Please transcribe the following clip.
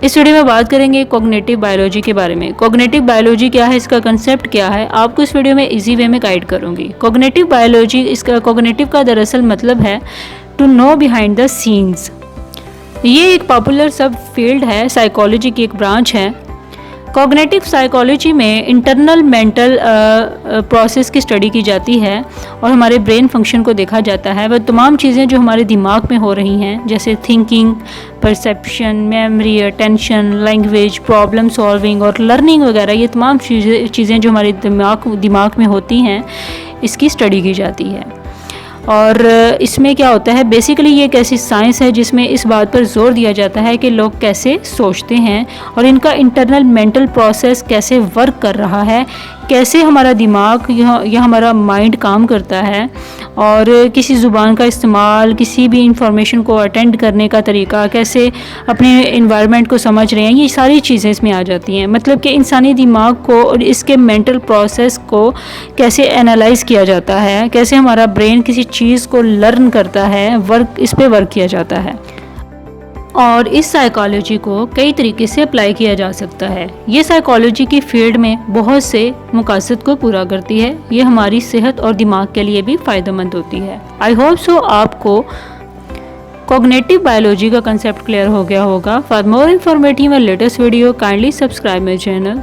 इस वीडियो में बात करेंगे कॉग्निटिव बायोलॉजी के बारे में। कॉग्निटिव बायोलॉजी क्या है, इसका कंसेप्ट क्या है, आपको इस वीडियो में इजी वे में गाइड करूंगी। कॉग्निटिव बायोलॉजी, इसका कॉग्निटिव का दरअसल मतलब है to know behind the scenes. ये एक पॉपुलर सब फील्ड है, साइकोलॉजी की एक ब्रांच है। कॉग्निटिव साइकोलॉजी में इंटरनल मेंटल प्रोसेस की स्टडी की जाती है और हमारे ब्रेन फंक्शन को देखा जाता है। वह तमाम चीज़ें जो हमारे दिमाग में हो रही हैं, जैसे thinking, perception, memory, attention, language, problem solving और लर्निंग वगैरह, ये तमाम चीज़ें जो हमारे दिमाग में होती हैं, इसकी स्टडी की जाती है। और इसमें क्या होता है, बेसिकली ये एक ऐसी साइंस है जिसमें इस बात पर जोर दिया जाता है कि लोग कैसे सोचते हैं और इनका इंटरनल मेंटल प्रोसेस कैसे वर्क कर रहा है, कैसे हमारा दिमाग या हमारा माइंड काम करता है, और किसी ज़ुबान का इस्तेमाल, किसी भी इंफॉर्मेशन को अटेंड करने का तरीका, कैसे अपने इन्वायरमेंट को समझ रहे हैं, ये सारी चीज़ें इसमें आ जाती हैं। मतलब कि इंसानी दिमाग को और इसके मेंटल प्रोसेस को कैसे एनालाइज किया जाता है, कैसे हमारा ब्रेन किसी चीज़ को लर्न करता है, इस पे वर्क किया जाता है। और इस साइकोलॉजी को कई तरीके से अप्लाई किया जा सकता है। ये साइकोलॉजी की फील्ड में बहुत से मकासद को पूरा करती है। ये हमारी सेहत और दिमाग के लिए भी फ़ायदेमंद होती है। आई होप सो आपको कॉग्निटिव बायोलॉजी का कंसेप्ट क्लियर हो गया होगा। For more informative and latest video kindly subscribe my channel.